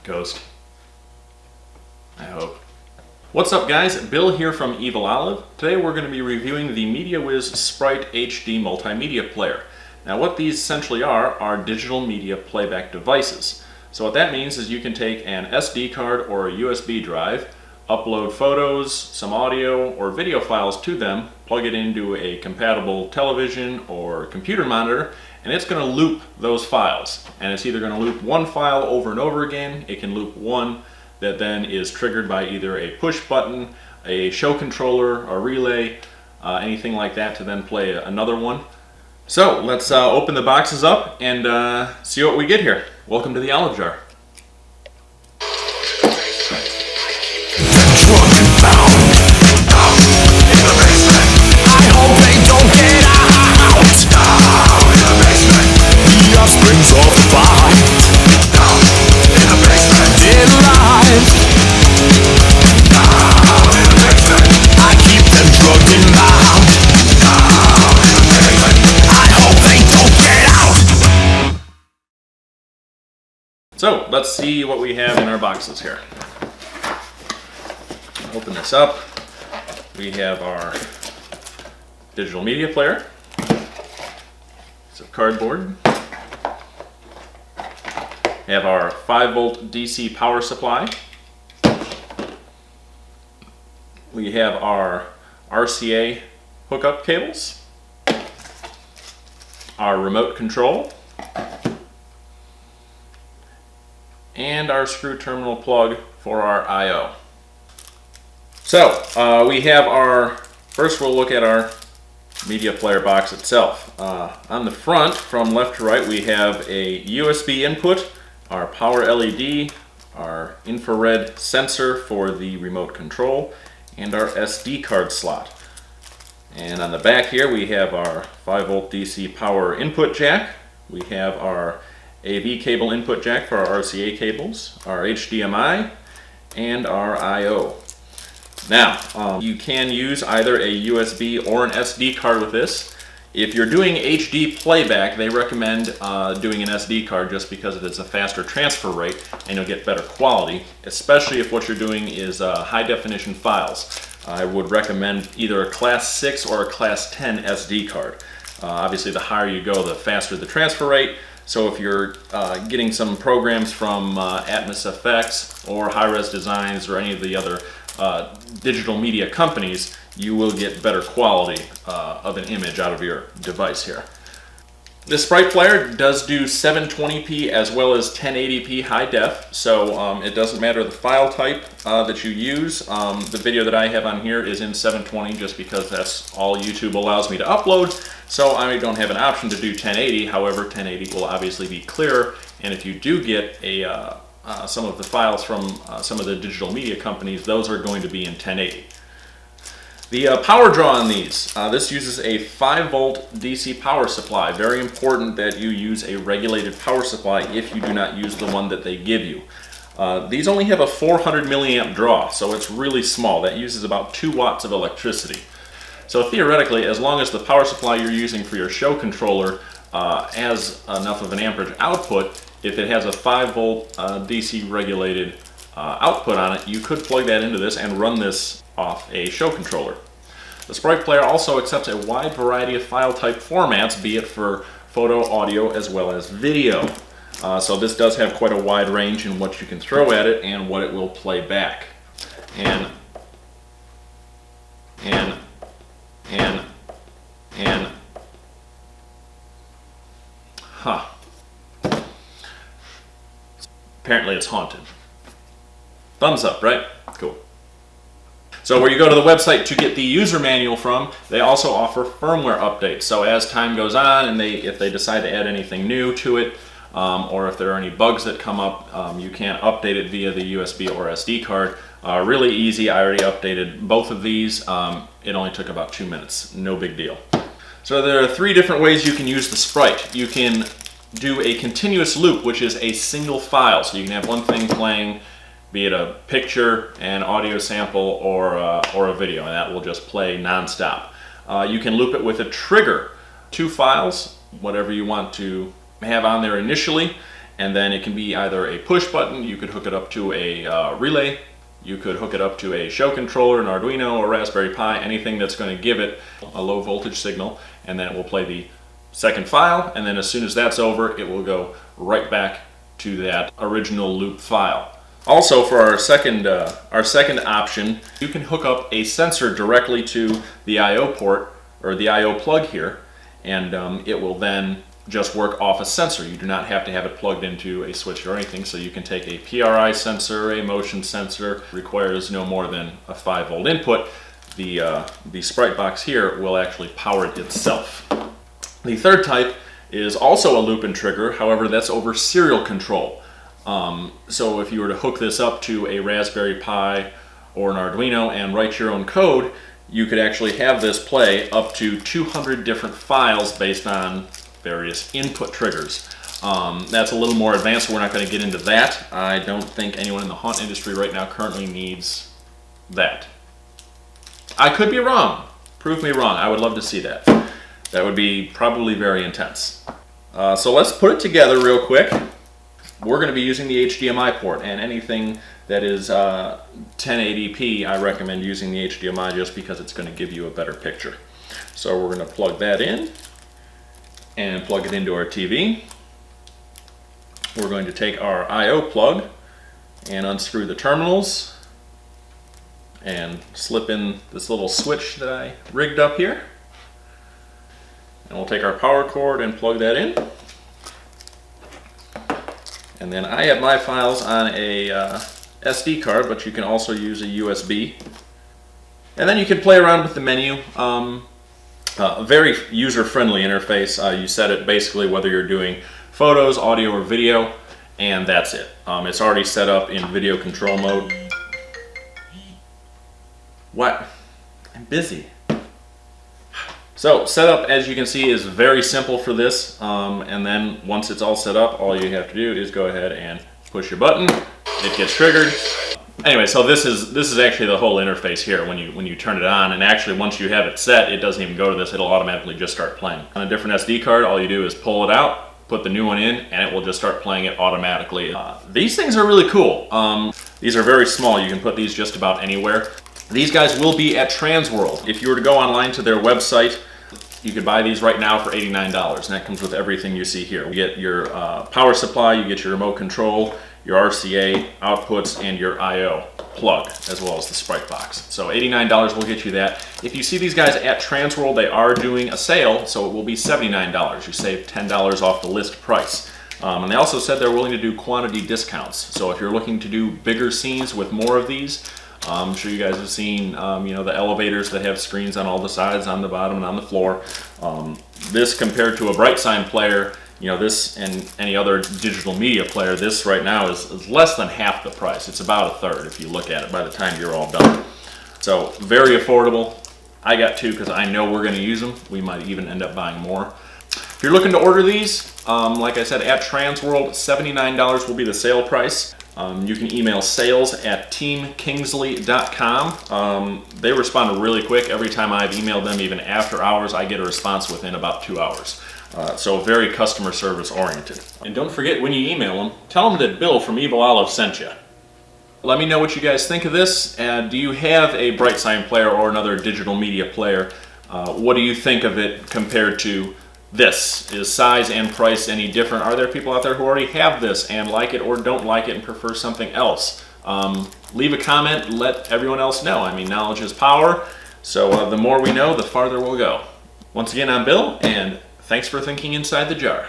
Ghost. I hope. What's up guys, Bill here from Evil Olive. Today we're going to be reviewing the MedeaWiz Sprite HD multimedia player. Now what these essentially are digital media playback devices. So what that means is you can take an SD card or a USB drive, upload photos, some audio or video files to them, plug it into a compatible television or computer monitor, and it's going to loop those files. And it's either going to loop one file over and over again, it can loop one that then is triggered by either a push button, a show controller, a relay, anything like that to then play another one. So let's open the boxes up and see what we get here. Welcome to the Olive Jar. So let's see what we have in our boxes here. Open this up. We have our digital media player. It's a cardboard. We have our 5-volt DC power supply. We have our RCA hookup cables. Our remote control. And our screw terminal plug for our I/O. So we have first we'll look at our media player box itself. On the front, from left to right, we have a USB input, our power LED, our infrared sensor for the remote control, and our SD card slot. And on the back here we have our 5-volt DC power input jack. We have our AV cable input jack for our RCA cables, our HDMI, and our I/O. Now, you can use either a USB or an SD card with this. If you're doing HD playback, they recommend doing an SD card just because it is a faster transfer rate and you'll get better quality, especially if what you're doing is high definition files. I would recommend either a Class 6 or a Class 10 SD card. Obviously, the higher you go, the faster the transfer rate. So if you're getting some programs from Atmos FX or Hi-Res Designs or any of the other digital media companies, you will get better quality of an image out of your device here. This Sprite player does do 720p as well as 1080p high def, so it doesn't matter the file type that you use. The video that I have on here is in 720 just because that's all YouTube allows me to upload, so I don't have an option to do 1080. However, 1080 will obviously be clearer, and if you do get some of the files from some of the digital media companies, those are going to be in 1080. The power draw on these, this uses a 5-volt DC power supply. Very important that you use a regulated power supply if you do not use the one that they give you. These only have a 400 milliamp draw, so it's really small. That uses about 2 watts of electricity. So theoretically, as long as the power supply you're using for your show controller has enough of an amperage output, if it has a 5-volt DC regulated output on it, you could plug that into this and run this off a show controller. The Sprite player also accepts a wide variety of file type formats, be it for photo, audio, as well as video. So this does have quite a wide range in what you can throw at it and what it will play back. Apparently it's haunted. Thumbs up, right? Cool. So where you go to the website to get the user manual from, they also offer firmware updates. So as time goes on and if they decide to add anything new to it, or if there are any bugs that come up, you can update it via the USB or SD card. Really easy. I already updated both of these. It only took about 2 minutes. No big deal. So there are 3 different ways you can use the Sprite. You can do a continuous loop, which is a single file. So you can have one thing playing, be it a picture, an audio sample, or a video, and that will just play non-stop. You can loop it with a trigger, 2 files, whatever you want to have on there initially, and then it can be either a push button, you could hook it up to a relay, you could hook it up to a show controller, an Arduino, or Raspberry Pi, anything that's going to give it a low voltage signal, and then it will play the second file, and then as soon as that's over, it will go right back to that original loop file. Also, for our second option, you can hook up a sensor directly to the I/O port, or the I/O plug here, and it will then just work off a sensor. You do not have to have it plugged into a switch or anything, so you can take a PRI sensor, a motion sensor, requires no more than a 5-volt input. The Sprite box here will actually power it itself. The third type is also a loop and trigger, however that's over serial control. So if you were to hook this up to a Raspberry Pi or an Arduino and write your own code, you could actually have this play up to 200 different files based on various input triggers. That's a little more advanced, so we're not going to get into that. I don't think anyone in the haunt industry right now currently needs that. I could be wrong. Prove me wrong. I would love to see that. That would be probably very intense. So let's put it together real quick. We're going to be using the HDMI port, and anything that is 1080p, I recommend using the HDMI just because it's going to give you a better picture. So we're going to plug that in and plug it into our TV. We're going to take our I/O plug and unscrew the terminals and slip in this little switch that I rigged up here. And we'll take our power cord and plug that in. And then I have my files on a SD card, but you can also use a USB. And then you can play around with the menu. A very user-friendly interface. You set it basically whether you're doing photos, audio, or video, and that's it. It's already set up in video control mode. What? I'm busy. So setup, as you can see, is very simple for this, and then once it's all set up, all you have to do is go ahead and push your button. It gets triggered. Anyway, so this is actually the whole interface here when you turn it on, and actually once you have it set, it doesn't even go to this, it'll automatically just start playing. On a different SD card, all you do is pull it out, put the new one in, and it will just start playing it automatically. These things are really cool. These are very small, you can put these just about anywhere. These guys will be at Transworld. If you were to go online to their website, you could buy these right now for $89, and that comes with everything you see here. You get your power supply, you get your remote control, your RCA outputs, and your I/O plug, as well as the Sprite box. So $89 will get you that. If you see these guys at Transworld, they are doing a sale, so it will be $79. You save $10 off the list price. And they also said they're willing to do quantity discounts. So if you're looking to do bigger scenes with more of these, I'm sure you guys have seen, you know, the elevators that have screens on all the sides, on the bottom, and on the floor. This compared to a bright sign player, you know, this and any other digital media player, this right now is less than half the price. It's about a third if you look at it by the time you're all done. So very affordable. I got two because I know we're going to use them. We might even end up buying more. If you're looking to order these, like I said, at Transworld, $79 will be the sale price. You can email sales@teamkingsley.com. They respond really quick. Every time I've emailed them, even after hours, I get a response within about 2 hours. So very customer service oriented. And don't forget, when you email them, tell them that Bill from Evil Olive sent you. Let me know what you guys think of this. Do you have a bright sign player or another digital media player? What do you think of it compared to this? Is size and price any different? Are there people out there who already have this and like it or don't like it and prefer something else? Leave a comment, let everyone else know. I mean, knowledge is power, so the more we know, the farther we'll go. Once again, I'm Bill, and thanks for thinking inside the jar.